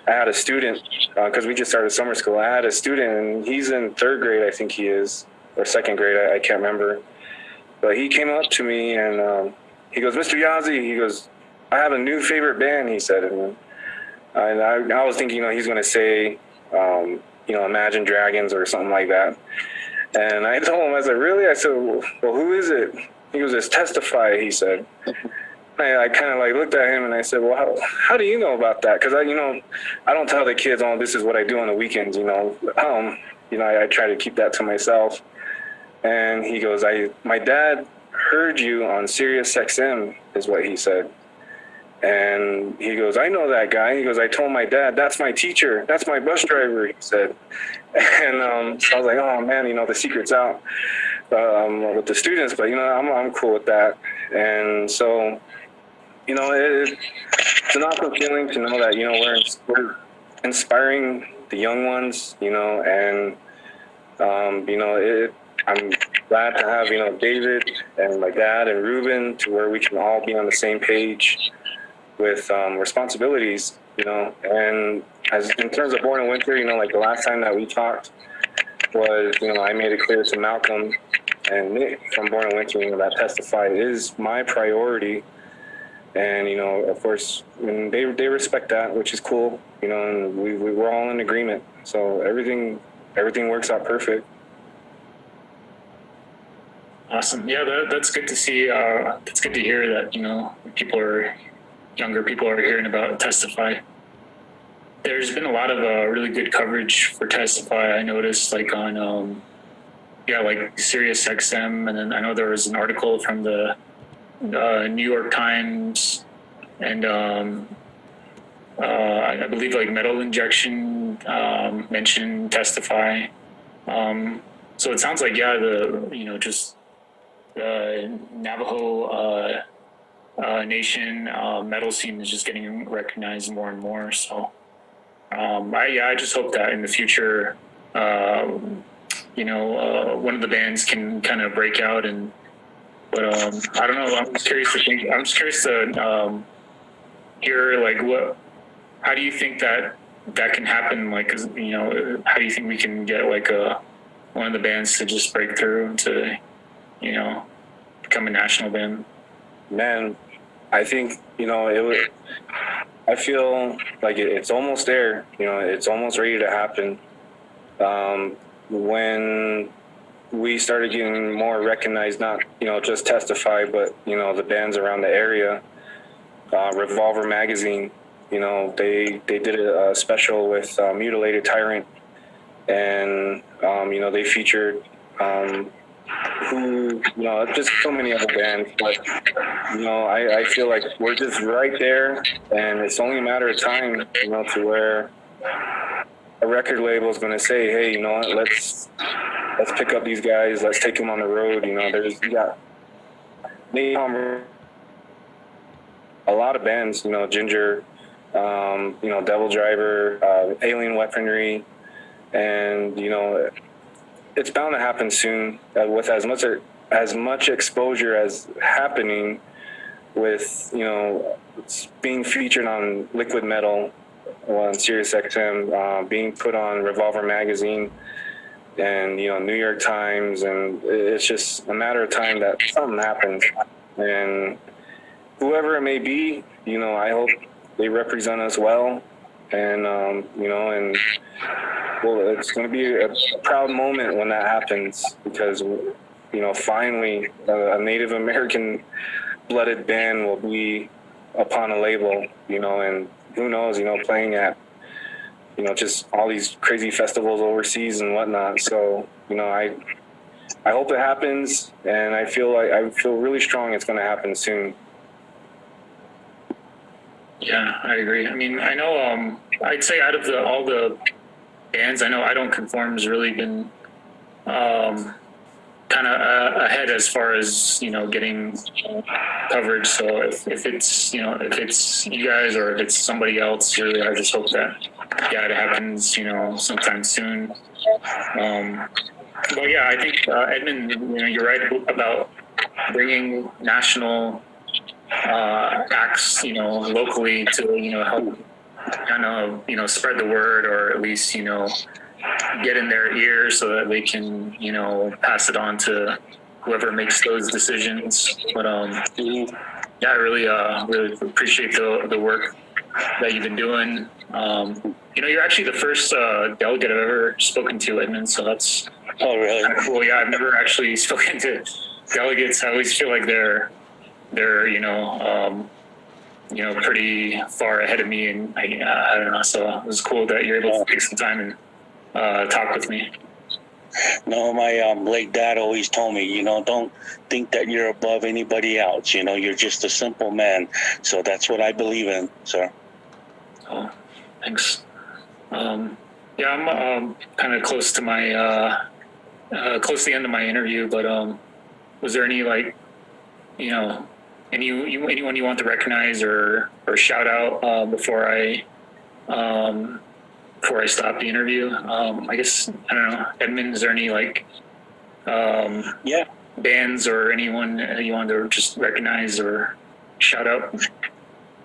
I had a student, because we just started summer school. I had a student, and he's in third grade, I think he is, or second grade, I can't remember. But he came up to me, and he goes, "Mr. Yazzie," he goes, "I have a new favorite band," he said. And I was thinking, he's going to say, Imagine Dragons or something like that. And I told him, I said, "Really?" I said, "Well, who is it?" He goes, "It's Testify," he said. I kind of looked at him and I said, "Well, how do you know about that?" Because I don't tell the kids, "Oh, this is what I do on the weekends." I try to keep that to myself. And he goes, "My dad heard you on Sirius XM," is what he said. And he goes, "I know that guy." He goes, "I told my dad, that's my teacher, that's my bus driver," he said. And so I was like, "Oh man, the secret's out with the students," but I'm cool with that. And so. It's an awesome feeling to know that, we're inspiring the young ones, and, I'm glad to have, David and my dad and Ruben to where we can all be on the same page with responsibilities, and as in terms of Born in Winter, the last time that we talked was, I made it clear to Malcolm and Nick from Born in Winter, that Testify is my priority. And, of course, they respect that, which is cool, and we're all in agreement. So everything works out perfect. Awesome. Yeah, that's good to see. That's good to hear that, younger people are hearing about Testify. There's been a lot of really good coverage for Testify. I noticed on, Sirius XM. And then I know there was an article from the New York Times, and I believe Metal Injection mentioned Testify. So it sounds like the Navajo Nation metal scene is just getting recognized more and more. So I just hope that in the future, one of the bands can kind of break out and. But I don't know. I'm just curious to hear how do you think that can happen? How do you think we can get one of the bands to just break through to, become a national band? Man, I think I feel like it's almost there. It's almost ready to happen. When we started getting more recognized, not, just Testify, but, the bands around the area. Revolver Magazine, they did a special with Mutilated Tyrant, and, they featured just so many other bands. But, I feel like we're just right there, and it's only a matter of time, to where a record label is going to say, "Hey, you know what, let's pick up these guys, let's take them on the road." You got a lot of bands, Ginger, Devil Driver, Alien Weaponry, and, it's bound to happen soon with as much exposure as happening with, being featured on Liquid Metal on Sirius XM, being put on Revolver Magazine and, New York Times, and it's just a matter of time that something happens. And whoever it may be, I hope they represent us well. And, and it's going to be a proud moment when that happens, because, finally a Native American blooded band will be upon a label, and who knows, playing at, just all these crazy festivals overseas and whatnot. So, I hope it happens, and I feel really strong it's going to happen soon. Yeah, I agree. I mean, I know, I'd say out of all the bands, I know I Don't Conform has really been kind of ahead as far as, getting coverage. So if it's, if it's you guys or if it's somebody else, really, I just hope that, it happens, sometime soon. But yeah, I think, Edmund, you're right about bringing national acts, locally to, help kind of, spread the word, or at least, get in their ears so that they can, pass it on to whoever makes those decisions. But yeah, I really appreciate the work that you've been doing. You're actually the first delegate I've ever spoken to, Edmund. So that's really kind of cool. Yeah, I've never actually spoken to delegates. I always feel like they're pretty far ahead of me, and I don't know. So it was cool that you're able to take some time and talk with me. No, my late dad always told me, don't think that you're above anybody else. You're just a simple man. So that's what I believe in, sir. Oh, thanks. Yeah, I'm kind of close to my close to the end of my interview, but was there any anyone you want to recognize or shout out before I stop the interview? I guess, I don't know, Edmund, is there any bands or anyone you want to just recognize or shout out?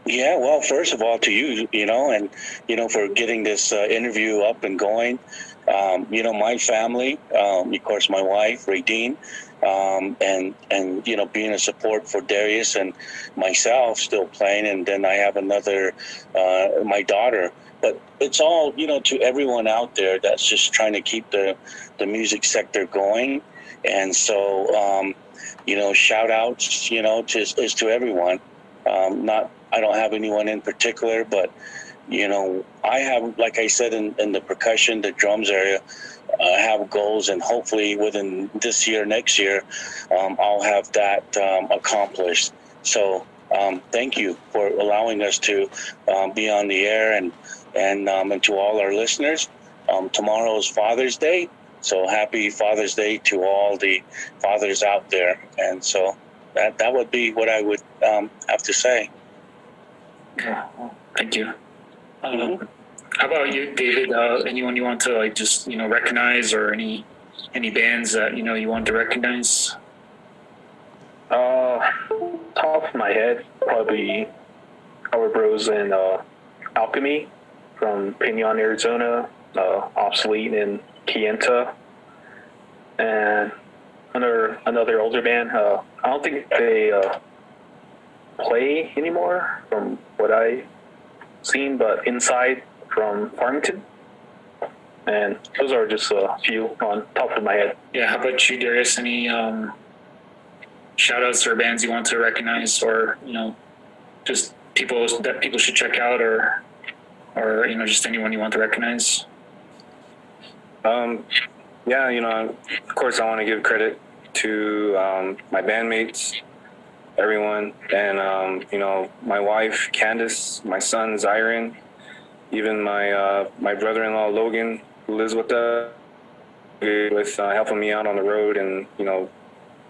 Yeah, well, first of all, to you, and, for getting this interview up and going. My family, of course, my wife, Radine, and being a support for Darius and myself still playing. And then I have another, my daughter. But it's all, to everyone out there that's just trying to keep the music sector going. And so, shout outs, is to everyone. I don't have anyone in particular, but, I have, like I said, in the percussion, the drums area, I have goals, and hopefully within this year, next year, I'll have that accomplished. So thank you for allowing us to be on the air, and to all our listeners. Tomorrow is Father's Day, so happy Father's Day to all the fathers out there. And so that would be what I would have to say. Thank you. How about you, David? Anyone you want to just recognize, or any bands that you want to recognize? Top of my head, probably our bros in Alchemy from Pinedale, Arizona, Obsolete in Kayenta, and another older band. I don't think they play anymore from what I've seen, but Inside from Farmington. And those are just a few on top of my head. Yeah, how about you, Darius? Any shout outs or bands you want to recognize, or just people that people should check out, or just anyone you want to recognize? Yeah, of course I want to give credit to my bandmates, everyone, and my wife Candace, my son Zyron, even my brother-in-law Logan, who lives with us, with helping me out on the road, and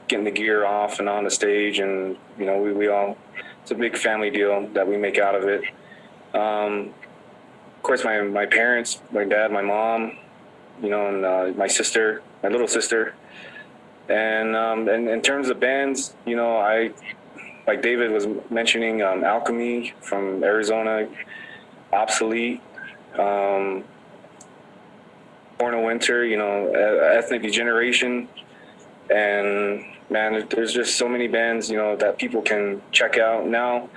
getting the gear off and on the stage, and we all, it's a big family deal that we make out of it. Of course, my parents, my dad, my mom, and my sister, my little sister. And in terms of bands, I, like David was mentioning, Alchemy from Arizona, Obsolete, Born of Winter, Ethnic Degeneration, and man, there's just so many bands, that people can check out now.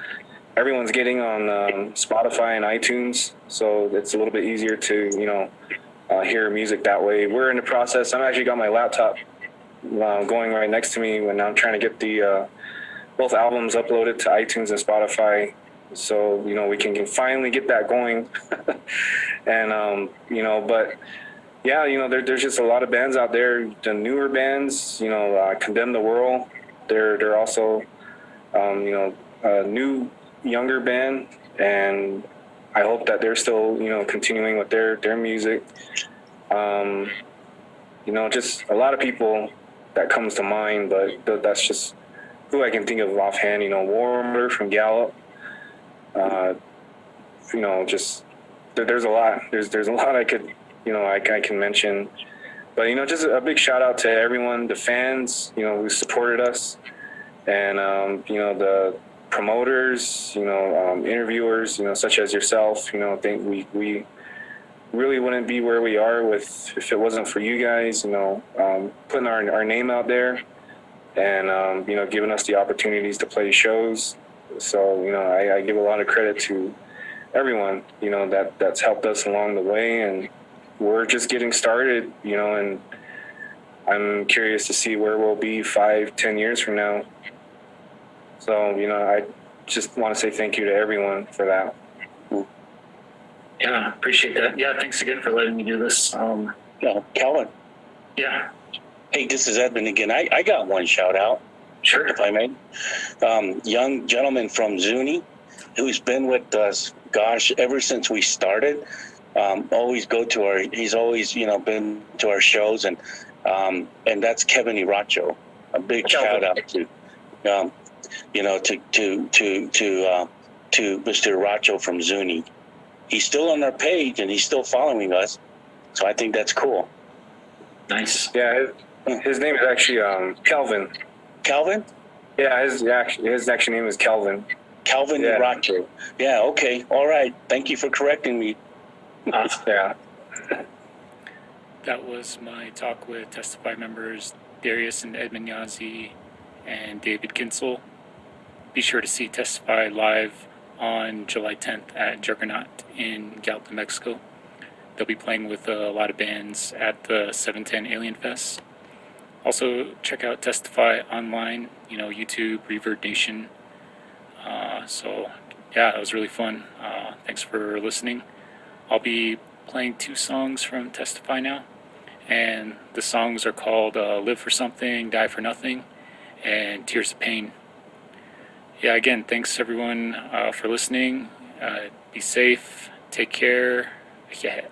Everyone's getting on Spotify and iTunes, so it's a little bit easier to, hear music that way. We're in the process. I've actually got my laptop going right next to me when I'm trying to get the both albums uploaded to iTunes and Spotify, so we can finally get that going. And but yeah, there's just a lot of bands out there. The newer bands, Condemn the World, they're also a new younger band, and I hope that they're still continuing with their music. Just a lot of people that comes to mind, but that's just who I can think of offhand. Warmer from Gallup. Just there's a lot. There's a lot I could I can mention, but just a big shout out to everyone, the fans who supported us, And, the promoters, interviewers, such as yourself, think we really wouldn't be where we are if it wasn't for you guys, putting our name out there and, giving us the opportunities to play shows. So, I give a lot of credit to everyone, that's helped us along the way, and we're just getting started, and I'm curious to see where we'll be 5-10 years from now. So, I just want to say thank you to everyone for that. Yeah, appreciate that. Yeah, thanks again for letting me do this. Calvin. Yeah, Hey, this is Edmund again. I got one shout out, sure. if I may. Young gentleman from Zuni who's been with us, gosh, ever since we started. He's always, been to our shows, and that's Kevin Iracho. A big shout out to, to Mr. Iracho from Zuni. He's still on our page and he's still following us, so I think that's cool. Nice. Yeah, his name is actually Kelvin. Calvin? Yeah, his actual name is Kelvin. Calvin Iracho. Yeah, okay, all right. Thank you for correcting me. Yeah. That was my talk with Testify members Darius and Edmund Yazzie and David Kinsel. Be sure to see Testify live on July 10th at Juggernaut in Gallup, New Mexico. They'll be playing with a lot of bands at the 710 Alien Fest. Also, check out Testify online, YouTube, Reverb Nation. It was really fun. Thanks for listening. I'll be playing 2 songs from Testify now, and the songs are called Live for Something, Die for Nothing, and Tears of Pain. Yeah, again, thanks everyone for listening. Be safe, take care. Yeah.